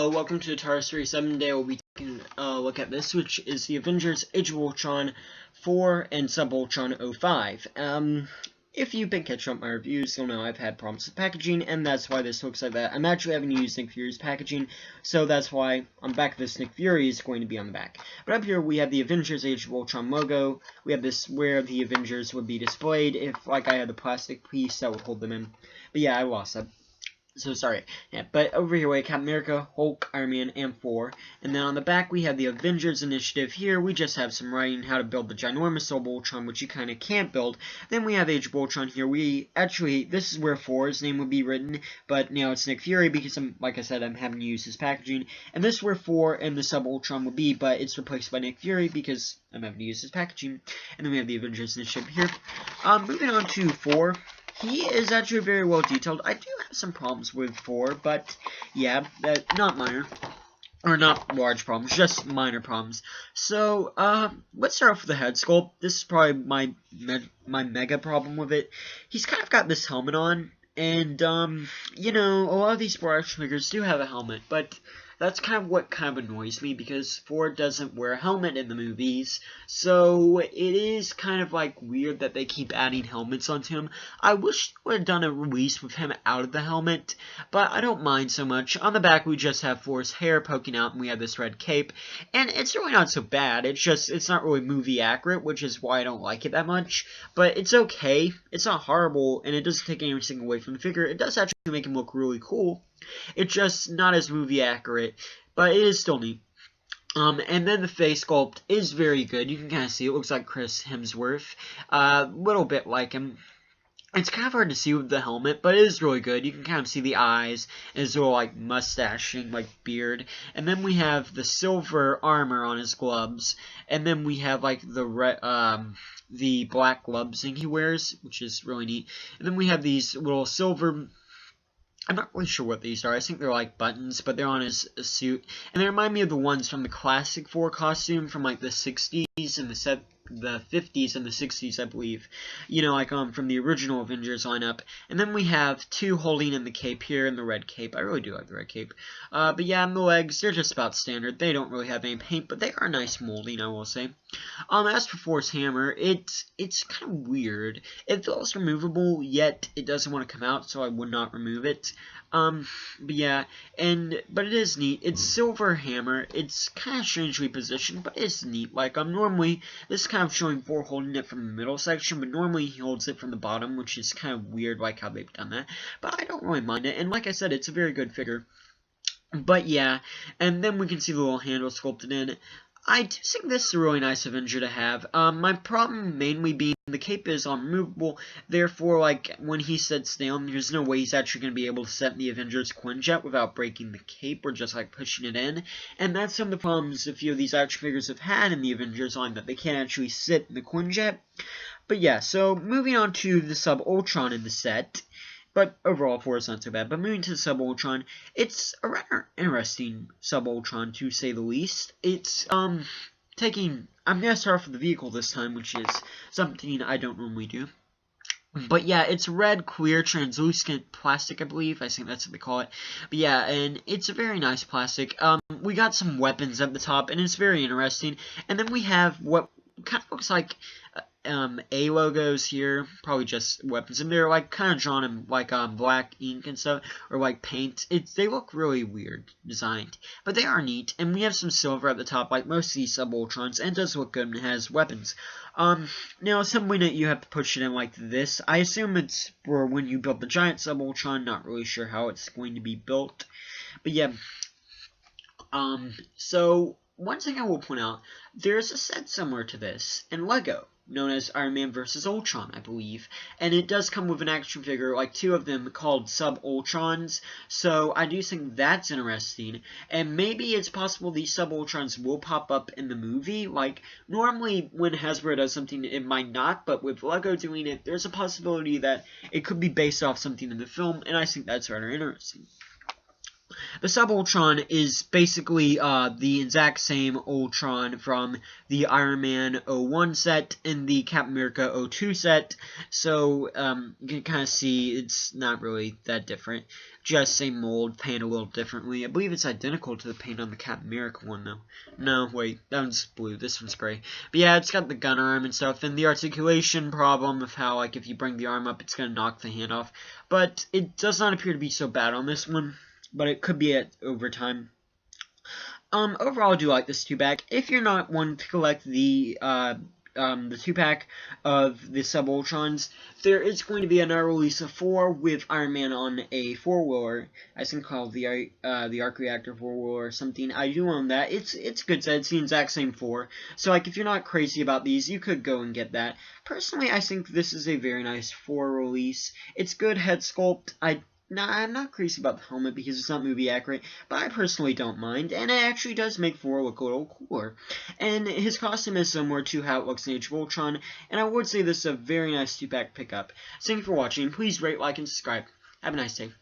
Welcome to Tara Series 7. Today we'll be taking a look at this, which is the Avengers Age of Ultron 4 and Sub-Ultron 05. If you've been catching up my reviews, you'll know I've had problems with packaging, and that's why this looks like that. I'm actually having to use Nick Fury's packaging, so that's why on the back of this Nick Fury is going to be on the back. But up here we have the Avengers Age of Ultron logo. We have this where the Avengers would be displayed if, like, I had the plastic piece that would hold them in. But yeah, I lost that. So sorry. Yeah, but over here we have Captain America, Hulk, Iron Man, and Thor. And then on the back we have the Avengers Initiative. Here we just have some writing how to build the ginormous Sub-Ultron, which you kind of can't build. Then we have Age of Ultron here. This is where Thor's name would be written, but now it's Nick Fury because like I said, I'm having to use his packaging. And this is where Thor and the Sub-Ultron would be, but it's replaced by Nick Fury because I'm having to use his packaging. And then we have the Avengers Initiative here. Moving on to Thor. He is actually very well detailed. I do have some problems with Thor, but yeah, not minor. Or not large problems, just minor problems. So, let's start off with the head sculpt. This is probably my mega problem with it. He's kind of got this helmet on, and, you know, a lot of these Thor action figures do have a helmet, but that's kind of what kind of annoys me, because Thor doesn't wear a helmet in the movies, so it is kind of, like, weird that they keep adding helmets onto him. I wish they would have done a release with him out of the helmet, but I don't mind so much. On the back, we just have Thor's hair poking out, and we have this red cape, and it's really not so bad. It's not really movie accurate, which is why I don't like it that much, but it's okay. It's not horrible, and it doesn't take anything away from the figure. It does actually make him look really cool. It's just not as movie accurate, but it is still neat. And then the face sculpt is very good. You can kind of see it looks like Chris Hemsworth, little bit like him. It's kind of hard to see with the helmet, but it is really good. You can kind of see the eyes, and his little, like, mustaching, like, beard. And then we have the silver armor on his gloves. And then we have, like, the black gloves he wears, which is really neat. And then we have these little silver... I'm not really sure what these are. I think they're like buttons, but they're on his suit. And they remind me of the ones from the classic Thor costume from like the 60s and the 50s and the 60s, I believe. You know, like from the original Avengers lineup. And then we have two holding in the cape here in the red cape. I really do like the red cape. But yeah, and the legs, they're just about standard. They don't really have any paint, but they are nice molding, I will say. As for Thor's hammer, it's kind of weird. It feels removable, yet it doesn't want to come out, so I would not remove it. But yeah, but it is neat. It's silver hammer. It's kind of strangely positioned, but it's neat. Like, normally, this is kind of showing Thor holding it from the middle section, but normally he holds it from the bottom, which is kind of weird, like how they've done that. But I don't really mind it, and like I said, it's a very good figure. But yeah, and then we can see the little handle sculpted in. I do think this is a really nice Avenger to have. My problem mainly being the cape is unremovable, therefore, like, when he sits down, there's no way he's actually going to be able to set in the Avengers Quinjet without breaking the cape or just, like, pushing it in. And that's some of the problems a few of these action figures have had in the Avengers line, that they can't actually sit in the Quinjet. But yeah, so moving on to the Sub-Ultron in the set. But overall, Thor is not so bad. But moving to the Sub-Ultron, it's a rather interesting Sub-Ultron, to say the least. It's, I'm going to start off with the vehicle this time, which is something I don't normally do. But yeah, it's red, clear, translucent plastic, I believe. I think that's what they call it. But yeah, and it's a very nice plastic. We got some weapons at the top, and it's very interesting. And then we have what kind of looks like... A logos here, probably just weapons, and they're like kind of drawn in like black ink and stuff, or like paint. They look really weird designed, but they are neat. And we have some silver at the top, like most of these Sub-Ultrons, and it does look good and it has weapons. Now assembling it, you have to push it in like this. I assume it's for when you build the giant Sub-Ultron. Not really sure how it's going to be built, but yeah. So one thing I will point out, there's a set similar to this in Lego, known as Iron Man vs. Ultron, I believe. And it does come with an action figure, like two of them, called Sub-Ultrons. So I do think that's interesting. And maybe it's possible these Sub-Ultrons will pop up in the movie. Like, normally when Hasbro does something, it might not. But with Lego doing it, there's a possibility that it could be based off something in the film. And I think that's rather interesting. The Sub-Ultron is basically the exact same Ultron from the Iron Man 01 set and the Captain America 02 set, so you can kind of see it's not really that different. Just same mold, paint a little differently. I believe it's identical to the paint on the Captain America one, though. No, wait, that one's blue, this one's gray. But yeah, it's got the gun arm and stuff, and the articulation problem of how, like, if you bring the arm up, it's going to knock the hand off. But it does not appear to be so bad on this one. But it could be at overtime. Overall, I do like this 2-pack. If you're not one to collect the 2-pack of the Sub-Ultrons, there is going to be another release of 4 with Iron Man on a 4-wheeler. I think called the Arc Reactor 4-wheeler or something. I do own that. It's a good set. It's the exact same 4. So, like, if you're not crazy about these, you could go and get that. Personally, I think this is a very nice 4 release. It's good head sculpt. I'm not crazy about the helmet because it's not movie accurate, but I personally don't mind, and it actually does make Thor look a little cooler. And his costume is similar to how it looks in Age of Ultron, and I would say this is a very nice 2-pack pickup. Thank you for watching. Please rate, like, and subscribe. Have a nice day.